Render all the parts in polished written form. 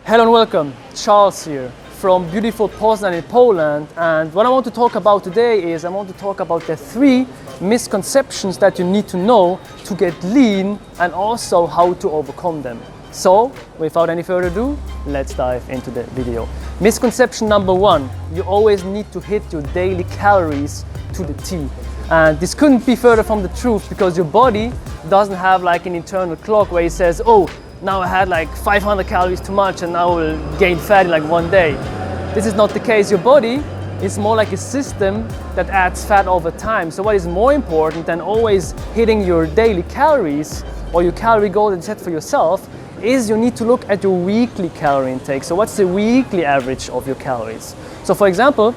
Hello and welcome, Charles here from beautiful Poznan in Poland, and what I want to talk about today is I want to talk about the 3 misconceptions that you need to know to get lean and also how to overcome them. So, without any further ado, let's dive into the video. Misconception number 1, you always need to hit your daily calories to the T. And this couldn't be further from the truth because your body doesn't have like an internal clock where it says, oh, now I had like 500 calories too much and now I will gain fat in like one day. This is not the case. Your body is more like a system that adds fat over time. So what is more important than always hitting your daily calories or your calorie goal that you set for yourself is you need to look at your weekly calorie intake. So what's the weekly average of your calories? So for example,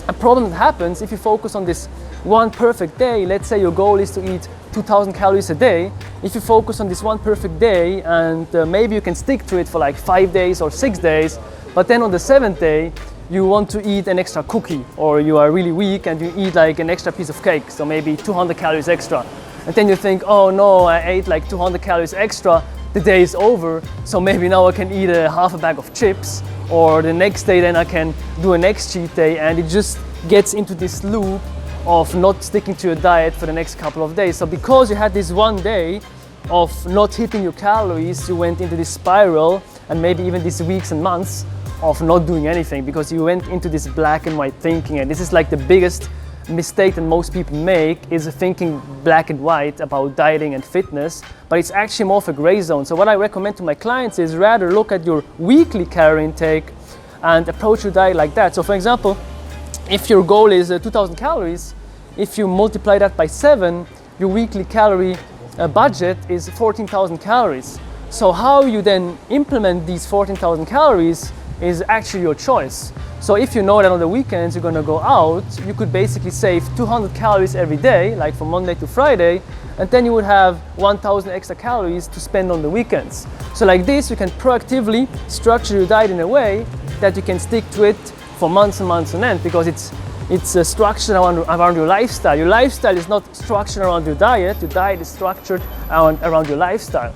a problem that happens if you focus on this one perfect day, let's say your goal is to eat 2,000 calories a day. If you focus on this one perfect day and maybe you can stick to it for like 5 days or 6 days, but then on the 7th day you want to eat an extra cookie, or you are really weak and you eat like an extra piece of cake, so maybe 200 calories extra. And then you think, oh no, I ate like 200 calories extra, the day is over, so maybe now I can eat half a bag of chips, or the next day then I can do a next cheat day, and it just gets into this loop of not sticking to your diet for the next couple of days. So because you had this one day of not hitting your calories, you went into this spiral, and maybe even these weeks and months of not doing anything because you went into this black and white thinking. And this is like the biggest mistake that most people make, is thinking black and white about dieting and fitness, but it's actually more of a gray zone. So what I recommend to my clients is rather look at your weekly calorie intake and approach your diet like that. So for example, if your goal is 2,000 calories, if you multiply that by 7, your weekly calorie budget is 14,000 calories. So how you then implement these 14,000 calories is actually your choice. So if you know that on the weekends you're gonna go out, you could basically save 200 calories every day, like from Monday to Friday, and then you would have 1,000 extra calories to spend on the weekends. So like this, you can proactively structure your diet in a way that you can stick to it for months and months on end, because it's structured around your lifestyle. Your lifestyle is not structured around your diet is structured around your lifestyle.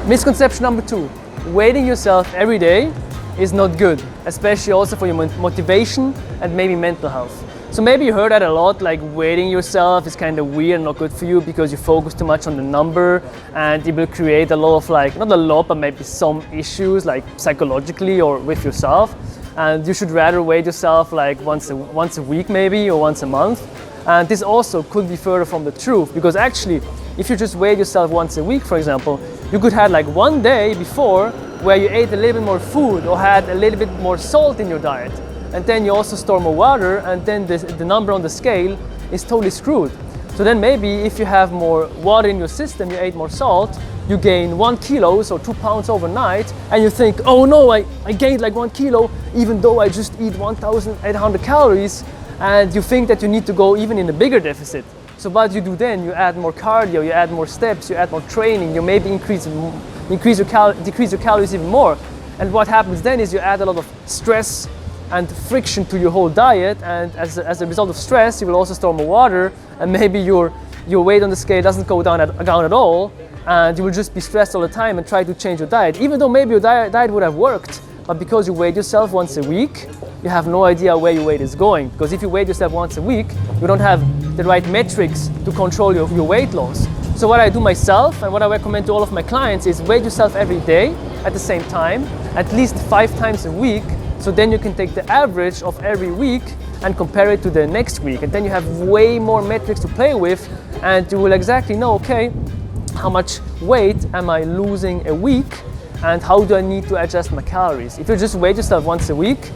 Misconception number 2, weighting yourself every day is not good, especially also for your motivation and maybe mental health. So maybe you heard that a lot, like weighting yourself is kind of weird and not good for you because you focus too much on the number, and it will create a lot of like, not a lot, but maybe some issues like psychologically or with yourself. And you should rather weigh yourself like once a week maybe, or once a month. And this also could be further from the truth, because actually if you just weigh yourself once a week, for example, you could have like one day before where you ate a little bit more food or had a little bit more salt in your diet, and then you also store more water, and then the number on the scale is totally screwed. So then maybe if you have more water in your system, you ate more salt, you gain 1 kilo, so 2 pounds overnight, and you think, oh no, I gained like 1 kilo even though I just eat 1,800 calories, and you think that you need to go even in a bigger deficit. So what you do then, you add more cardio, you add more steps, you add more training, you maybe decrease your calories even more. And what happens then is you add a lot of stress and friction to your whole diet, and as a result of stress, you will also store more water, and maybe your weight on the scale doesn't go down at all, and you will just be stressed all the time and try to change your diet, even though maybe your diet would have worked, but because you weigh yourself once a week, you have no idea where your weight is going. Because if you weigh yourself once a week, you don't have the right metrics to control your weight loss. So what I do myself and what I recommend to all of my clients is weigh yourself every day at the same time, at least 5 times a week. So then you can take the average of every week and compare it to the next week. And then you have way more metrics to play with, and you will exactly know, okay, how much weight am I losing a week, and how do I need to adjust my calories. If you just weigh yourself once a week,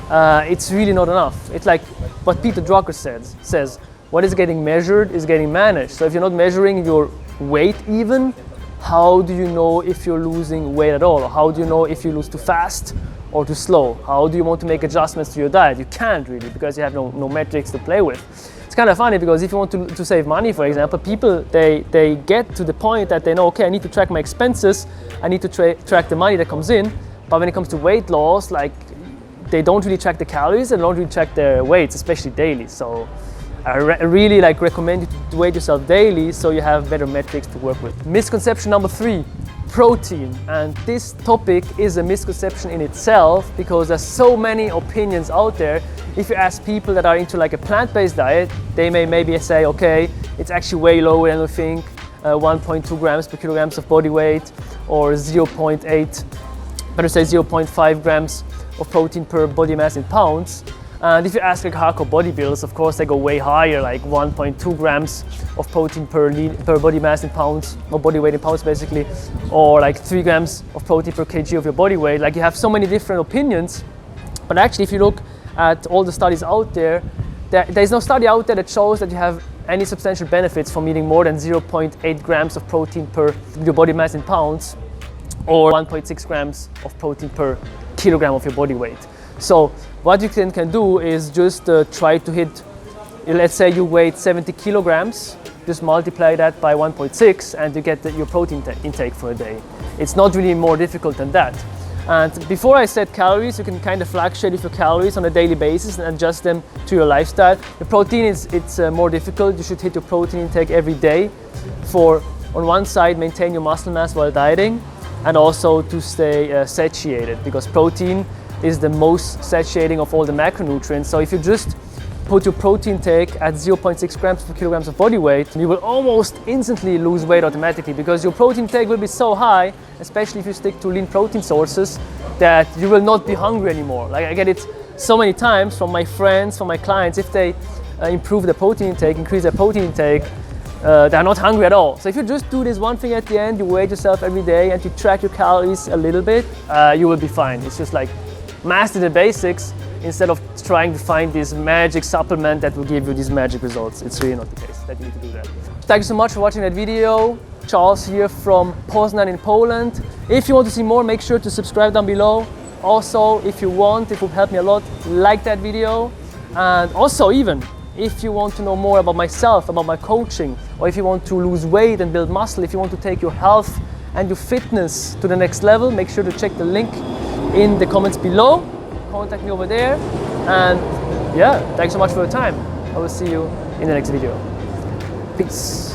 it's really not enough. It's like what Peter Drucker says, what is getting measured is getting managed. So if you're not measuring your weight even, how do you know if you're losing weight at all? Or how do you know if you lose too fast or too slow? How do you want to make adjustments to your diet? You can't really, because you have no metrics to play with. It's kind of funny because if you want to save money, for example, people, they get to the point that they know, okay, I need to track my expenses, I need to track the money that comes in, but when it comes to weight loss, like, they don't really track the calories and don't really track their weights, especially daily. So I really recommend you to weigh yourself daily so you have better metrics to work with. Misconception number 3, protein. And this topic is a misconception in itself because there's so many opinions out there. If you ask people that are into like a plant-based diet, they may maybe say, okay, it's actually way lower than we think, 1.2 grams per kilograms of body weight, or 0.5 grams of protein per body mass in pounds. And if you ask like hardcore bodybuilders, of course they go way higher, like 1.2 grams of protein per body mass in pounds, or body weight in pounds basically, or like 3 grams of protein per kg of your body weight. Like, you have so many different opinions, but actually if you look at all the studies out there, there's no study out there that shows that you have any substantial benefits from eating more than 0.8 grams of protein per your body mass in pounds, or 1.6 grams of protein per kilogram of your body weight. So what you can do is just try to hit, let's say you weigh 70 kilograms, just multiply that by 1.6 and you get your protein intake for a day. It's not really more difficult than that. And before I set calories, you can kind of fluctuate with your calories on a daily basis and adjust them to your lifestyle. The protein it's more difficult. You should hit your protein intake every day for, on one side, maintain your muscle mass while dieting, and also to stay satiated, because protein is the most satiating of all the macronutrients. So if you just put your protein intake at 0.6 grams per kilograms of body weight, you will almost instantly lose weight automatically, because your protein intake will be so high, especially if you stick to lean protein sources, that you will not be hungry anymore. Like, I get it so many times from my friends, from my clients, if they improve their protein intake, increase their protein intake, they're not hungry at all. So if you just do this one thing at the end, you weigh yourself every day and you track your calories a little bit, you will be fine. It's just like master the basics instead of trying to find this magic supplement that will give you these magic results. It's really not the case that you need to do that. Thank you so much for watching that video. Charles here from Poznan in Poland. If you want to see more, make sure to subscribe down below. Also, if you want, it would help me a lot, like that video. And also, even if you want to know more about myself, about my coaching, or if you want to lose weight and build muscle, if you want to take your health and your fitness to the next level, make sure to check the link in the comments below. Contact me over there. And yeah, thanks so much for your time. I will see you in the next video. Peace.